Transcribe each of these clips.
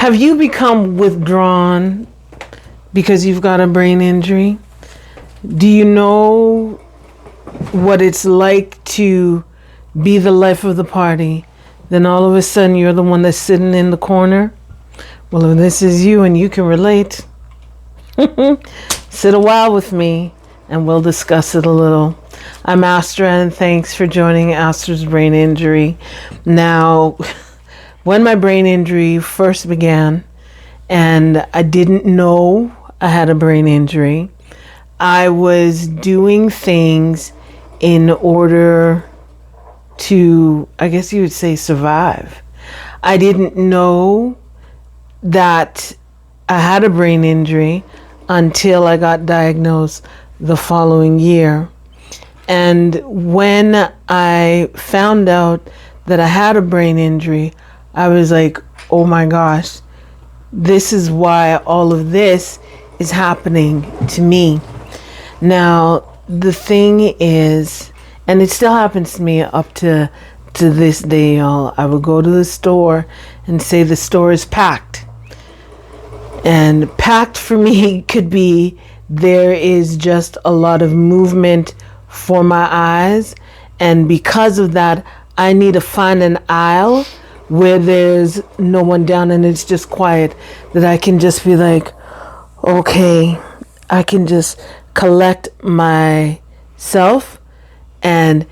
Have you become withdrawn because you've got a brain injury? Do you know what it's like to be the life of the party? Then all of a sudden you're the one that's sitting in the corner? Well, if this is you and you can relate, sit a while with me and we'll discuss it a little. I'm Astra, and thanks for joining Astra's Brain Injury. Now, when my brain injury first began and I didn't know I had a brain injury, I was doing things in order to, I guess you would say, survive. I didn't know that I had a brain injury until I got diagnosed the following year. And when I found out that I had a brain injury, I was like, oh my gosh, this is why all of this is happening to me. Now, the thing is, and it still happens to me up to this day, y'all. I would go to the store and say the store is packed. And packed for me could be there is just a lot of movement for my eyes. And because of that, I need to find an aisle where there's no one down and it's just quiet, that I can just be like, okay, I can just collect myself and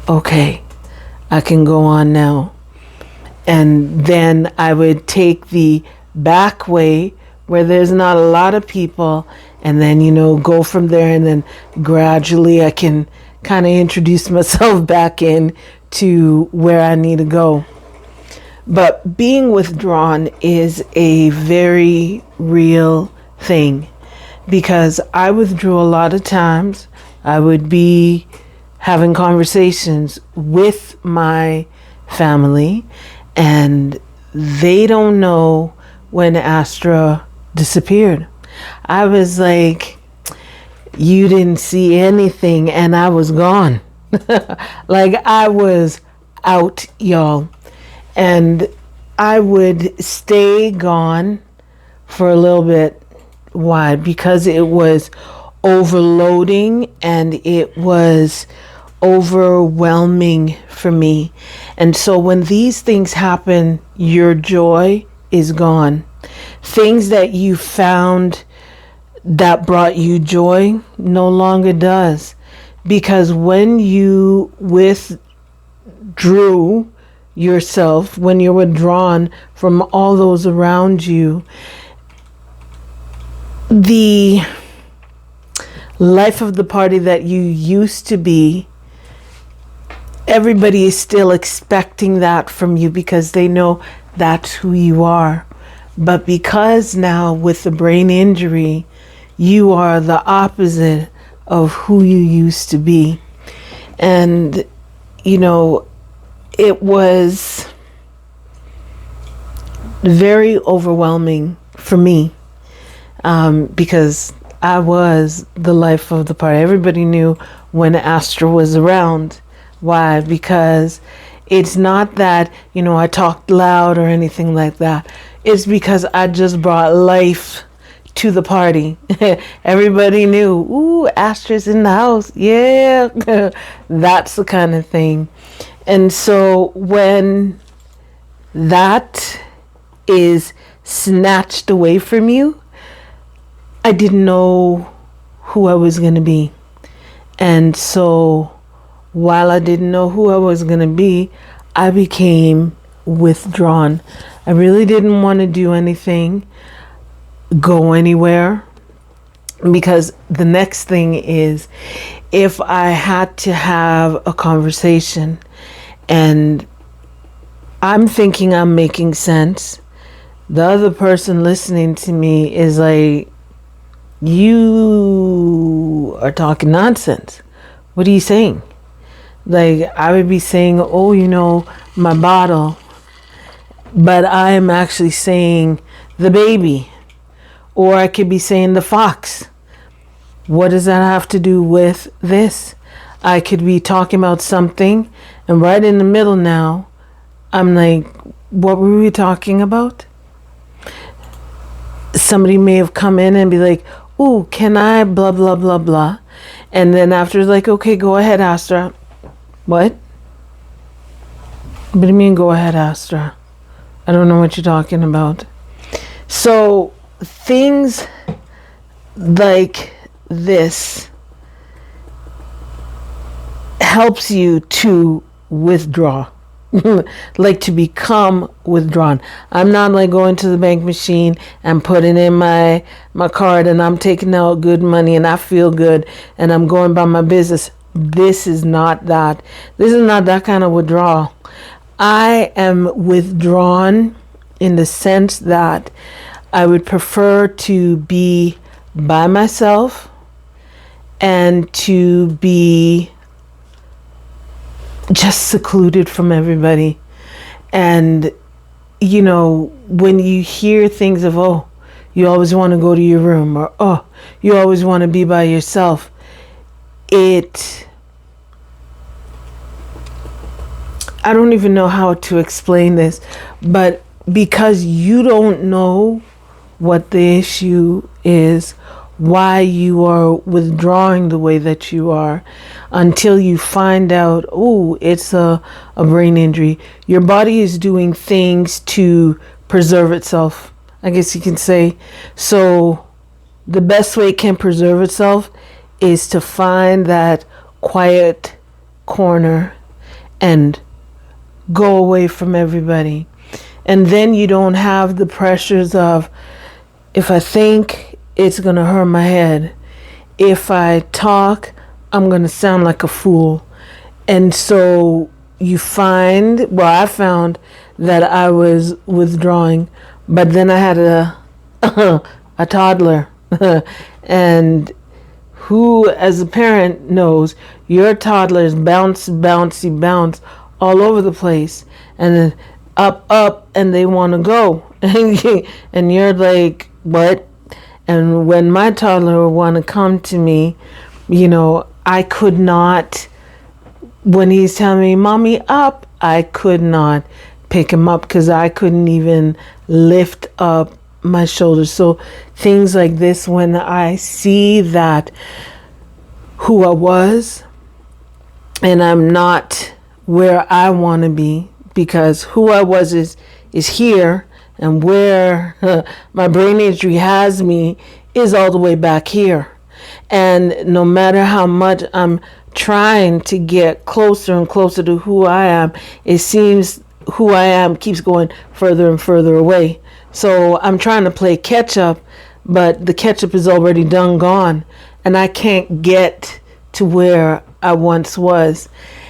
okay, I can go on now. And then I would take the back way where there's not a lot of people, and then, go from there, and then gradually I can kind of introduce myself back in to where I need to go. But being withdrawn is a very real thing, because I withdrew a lot of times. I would be having conversations with my family, and they don't know when Astra disappeared. I was like, you didn't see anything, and I was gone. Like, I was out, y'all. And I would stay gone for a little bit. Why? Because it was overloading and it was overwhelming for me. And so when these things happen, your joy is gone. Things that you found that brought you joy no longer does. Because when you withdrew yourself, when you're withdrawn from all those around you, the life of the party that you used to be, everybody is still expecting that from you because they know that's who you are. But because now with the brain injury, you are the opposite of who you used to be. And, it was very overwhelming for me because I was the life of the party. Everybody knew when Astra was around. Why? Because it's not that, I talked loud or anything like that. It's because I just brought life to the party. Everybody knew, ooh, Astra's in the house. Yeah. That's the kind of thing. And so when that is snatched away from you, I didn't know who I was going to be. And so while I didn't know who I was going to be, I became withdrawn. I really didn't want to do anything, go anywhere, because the next thing is, if I had to have a conversation and I'm thinking I'm making sense, the other person listening to me is like, you are talking nonsense. What are you saying? Like, I would be saying, oh, my bottle, but I am actually saying the baby, or I could be saying the fox. What does that have to do with this? I could be talking about something, and right in the middle now, I'm like, what were we talking about? Somebody may have come in and be like, "Ooh, can I blah blah blah blah," and then after like, "Okay, go ahead, Astra." What? What do you mean, go ahead, Astra? I don't know what you're talking about. So things like this helps you to withdraw. Like to become withdrawn. I'm not like going to the bank machine and putting in my card and I'm taking out good money and I feel good and I'm going about my business. This is not that. This is not that kind of withdrawal. I am withdrawn in the sense that I would prefer to be by myself and to be just secluded from everybody. And when you hear things of, oh, you always want to go to your room, or oh, you always want to be by yourself, I don't even know how to explain this, but because you don't know what the issue is, why you are withdrawing the way that you are, until you find out, oh, it's a brain injury. Your body is doing things to preserve itself, I guess you can say. So the best way it can preserve itself is to find that quiet corner and go away from everybody. And then you don't have the pressures of, if I think, it's going to hurt my head. If I talk, I'm going to sound like a fool. And so I found that I was withdrawing, but then I had a toddler. And who, as a parent, knows your toddlers bounce all over the place. And then up, and they want to go. And you're like, what? And when my toddler would want to come to me, I could not, when he's telling me, "Mommy, up," I could not pick him up because I couldn't even lift up my shoulders. So things like this, when I see that who I was and I'm not where I want to be, because who I was is here, and where my brain injury has me is all the way back here. And no matter how much I'm trying to get closer and closer to who I am, it seems who I am keeps going further and further away. So I'm trying to play catch up, but the catch up is already done gone, and I can't get to where I once was.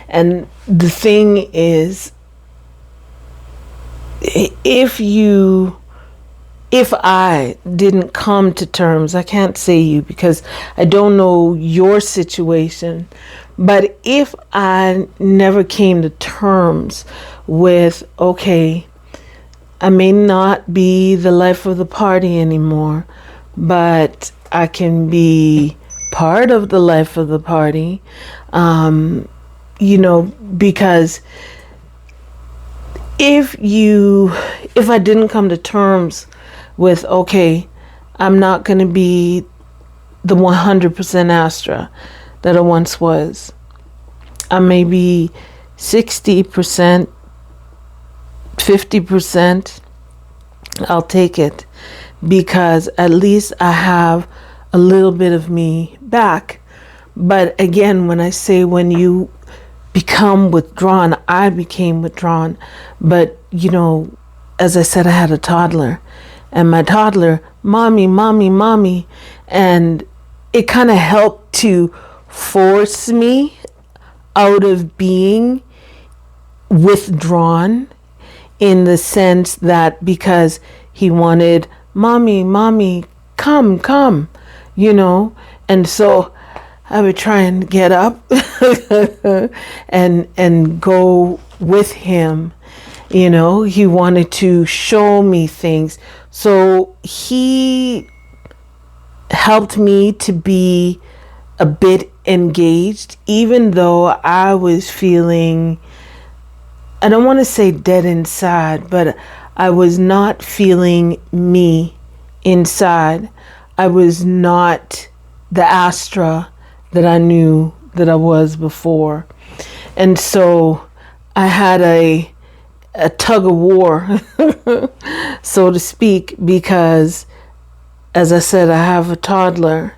And the thing is, if I didn't come to terms, I can't say you because I don't know your situation, but if I never came to terms with, okay, I may not be the life of the party anymore, but I can be part of the life of the party, because if I didn't come to terms with, okay, I'm not going to be the 100% Astra that I once was. I may be 60%, 50%. I'll take it, because at least I have a little bit of me back. But again, when I say when you become withdrawn, I became withdrawn. But, as I said, I had a toddler, and my toddler, "Mommy, mommy, mommy." And it kind of helped to force me out of being withdrawn, in the sense that because he wanted, "Mommy, mommy, come, and so I would try and get up and go with him. He wanted to show me things. So he helped me to be a bit engaged, even though I was feeling I don't want to say dead inside, but I was not feeling me inside. I was not the Astra that I knew that I was before. And so I had a tug of war, so to speak, because as I said, I have a toddler,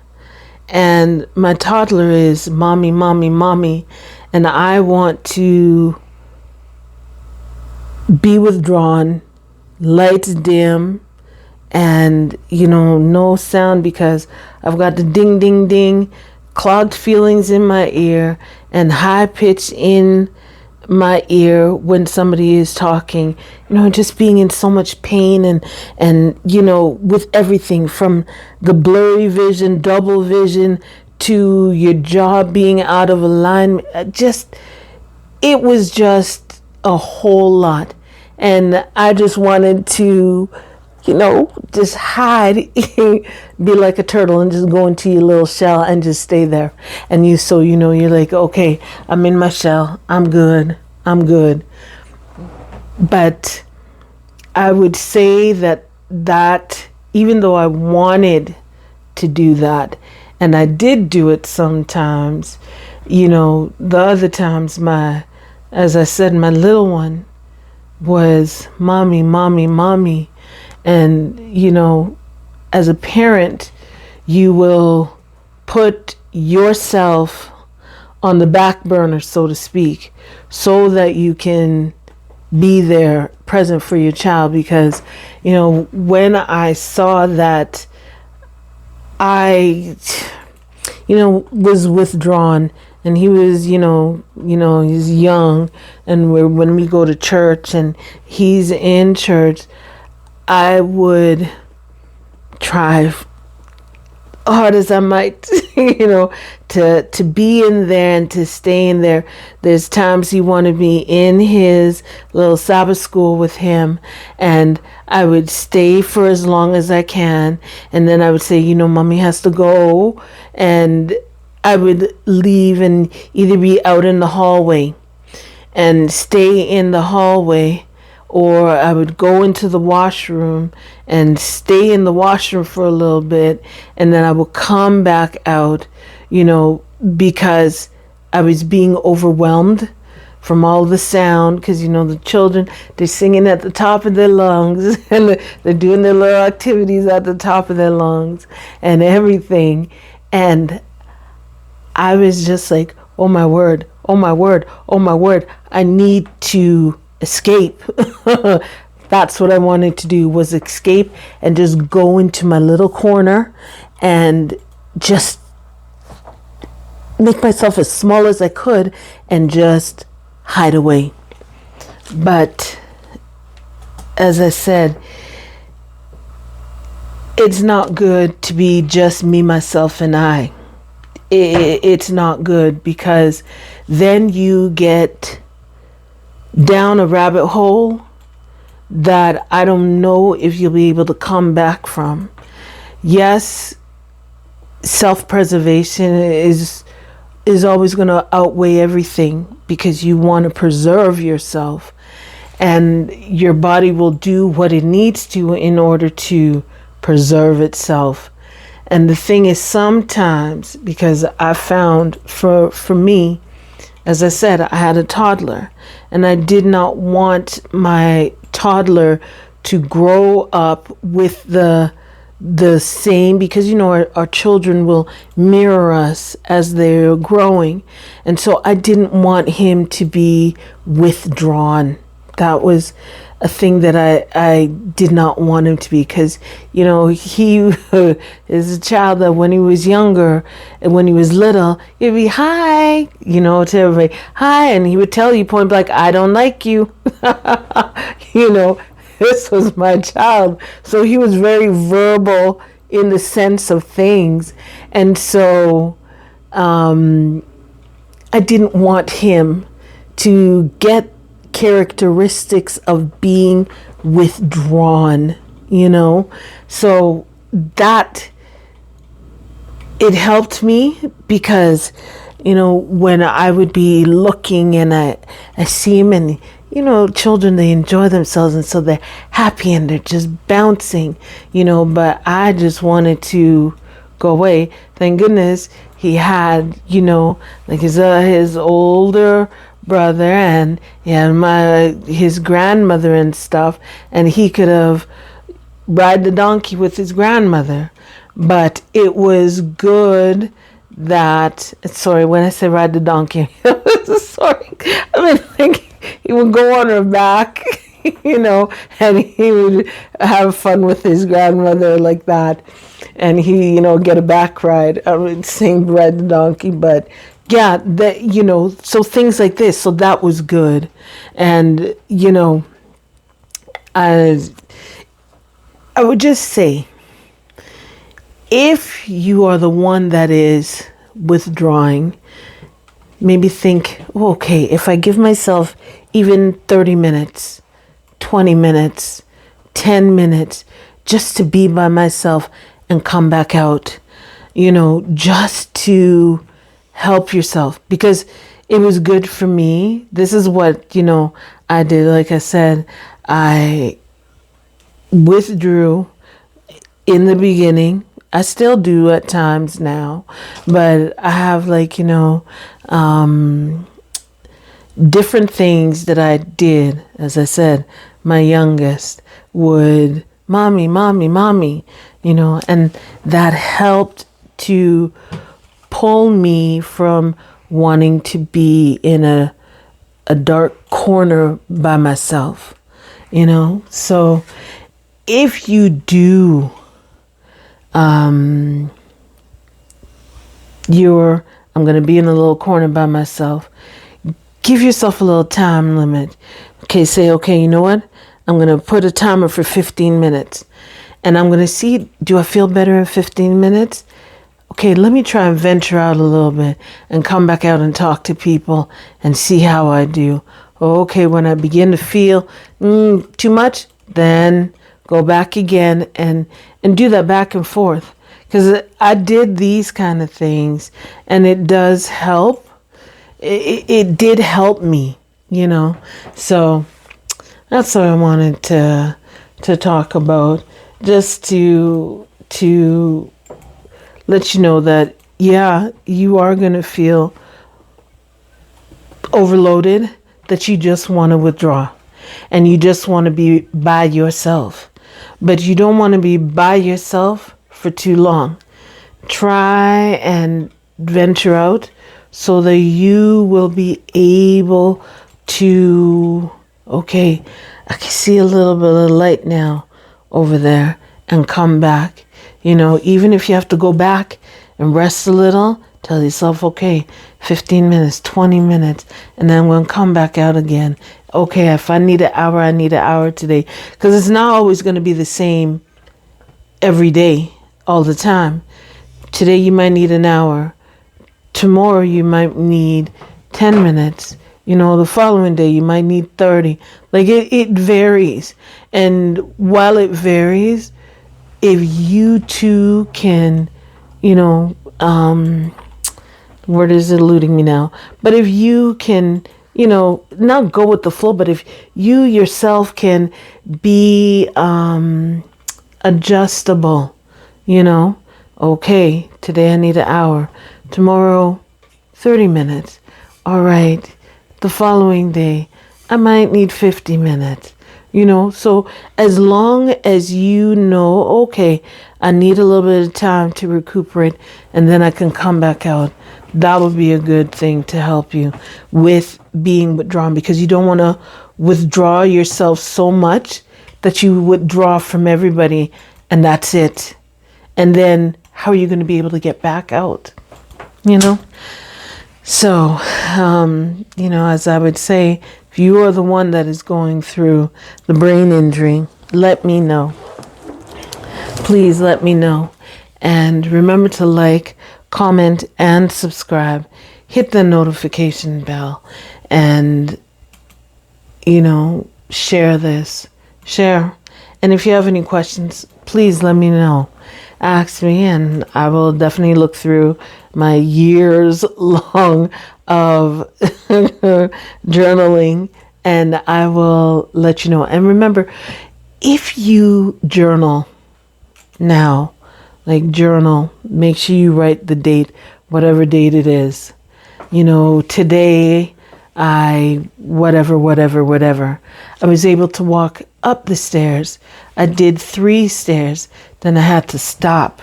and my toddler is mommy, mommy, mommy, and I want to be withdrawn, lights dim, and no sound, because I've got the ding ding ding, clogged feelings in my ear, and high pitch in my ear when somebody is talking, just being in so much pain, and with everything from the blurry vision, double vision, to your jaw being out of alignment. It was just a whole lot. And I just wanted to, just hide, be like a turtle and just go into your little shell and just stay there. And you're like, okay, I'm in my shell. I'm good. But I would say that even though I wanted to do that, and I did do it sometimes, the other times as I said, my little one was mommy, mommy, mommy. And, as a parent, you will put yourself on the back burner, so to speak, so that you can be there present for your child. Because, when I saw that I, was withdrawn, and he was, he's young, and when we go to church and he's in church, I would try hard as I might, to be in there and to stay in there. There's times he wanted me in his little Sabbath school with him, and I would stay for as long as I can, and then I would say, mommy has to go, and I would leave and either be out in the hallway and stay in the hallway, or I would go into the washroom and stay in the washroom for a little bit, and then I would come back out, because I was being overwhelmed from all the sound, because, the children, they're singing at the top of their lungs, and they're doing their little activities at the top of their lungs and everything. And I was just like, oh my word, oh my word, oh my word, I need to escape. That's what I wanted to do, was escape and just go into my little corner and just make myself as small as I could and just hide away. But as I said, it's not good to be just me, myself, and I. It's not good, because then you get down a rabbit hole that I don't know if you'll be able to come back from. Yes, self-preservation is always going to outweigh everything, because you want to preserve yourself, and your body will do what it needs to in order to preserve itself. And the thing is, sometimes, because I found for me, as I said, I had a toddler, and I did not want my toddler to grow up with the same, because our children will mirror us as they're growing, and so I didn't want him to be withdrawn. That was a thing that I did not want him to be, because he is a child that when he was younger and when he was little, he'd be hi, to everybody, hi, and he would tell you point blank, I don't like you. This was my child, so he was very verbal in the sense of things, and so I didn't want him to get characteristics of being withdrawn, so that it helped me, because when I would be looking and I see him, and children, they enjoy themselves, and so they're happy and they're just bouncing, but I just wanted to go away. Thank goodness he had, like his older brother, and he had his grandmother and stuff, and he could have ride the donkey with his grandmother. But it was good that, sorry, when I say ride the donkey, sorry, I mean, like, he would go on her back, and he would have fun with his grandmother like that. And he, get a back ride. I mean, saying ride the donkey, but yeah, so things like this. So that was good. And, I would just say, if you are the one that is withdrawing, maybe think, okay, if I give myself even 30 minutes, 20 minutes, 10 minutes, just to be by myself and come back out, just to help yourself, because it was good for me. This is what, I did. Like I said, I withdrew in the beginning. I still do at times now, but I have different things that I did. As I said, my youngest would, mommy, mommy, mommy, and that helped to pull me from wanting to be in a dark corner by myself, So if you do, I'm going to be in a little corner by myself, give yourself a little time limit. Okay, say, okay, you know what? I'm going to put a timer for 15 minutes. And I'm going to see, do I feel better in 15 minutes? Okay, let me try and venture out a little bit and come back out and talk to people and see how I do. Okay, when I begin to feel too much, then go back again and do that back and forth. Because I did these kind of things, and it does help. It did help me, So that's what I wanted to talk about. Just to let you know that, yeah, you are going to feel overloaded, that you just want to withdraw and you just want to be by yourself. But you don't want to be by yourself for too long. Try and venture out so that you will be able to, okay, I can see a little bit of light now over there, and come back. Even if you have to go back and rest a little, tell yourself, okay, 15 minutes, 20 minutes, and then we'll come back out again. Okay, if I need an hour, I need an hour today. Because it's not always going to be the same every day, all the time. Today you might need an hour. Tomorrow you might need 10 minutes. The following day you might need 30. Like it varies. And while it varies, if you too can, word is eluding me now, but if you can, not go with the flow, but if you yourself can be adjustable, okay, today I need an hour, tomorrow 30 minutes, all right, the following day I might need 50 minutes. So as long as okay, I need a little bit of time to recuperate and then I can come back out, that would be a good thing to help you with being withdrawn, because you don't want to withdraw yourself so much that you withdraw from everybody and that's it. And then how are you going to be able to get back out? So, as I would say, if you are the one that is going through the brain injury, let me know. Please let me know. And remember to like, comment, and subscribe. Hit the notification bell and, share this. Share. And if you have any questions, please let me know. Ask me and I will definitely look through my years long of journaling and I will let you know. And remember, if you journal now, like journal, make sure you write the date, whatever date it is. Today whatever. I was able to walk up the stairs. I did 3 stairs. Then I had to stop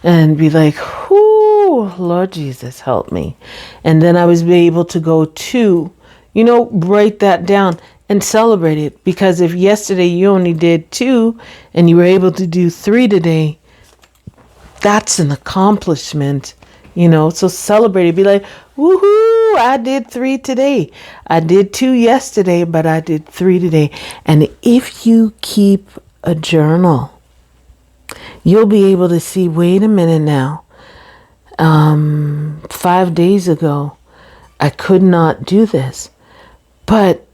and be like, whoo, Lord Jesus, help me. And then I was able to go 2, write that down and celebrate it. Because if yesterday you only did 2 and you were able to do 3 today, that's an accomplishment, so celebrate it. Be like, woohoo, I did 3 today. I did 2 yesterday, but I did 3 today. And if you keep a journal, you'll be able to see, wait a minute now. 5 days ago, I could not do this, but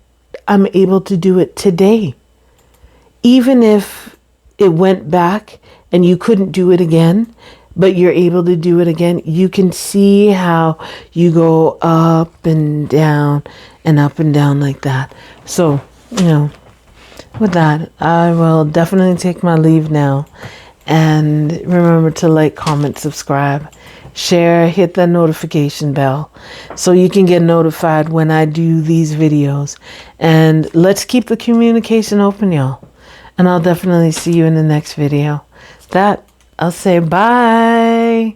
I'm able to do it today. Even if it went back and you couldn't do it again, but you're able to do it again, you can see how you go up and down like that. So, with that, I will definitely take my leave now. And remember to like, comment, subscribe, share, hit the notification bell so you can get notified when I do these videos. And let's keep the communication open, y'all. And I'll definitely see you in the next video. I'll say bye.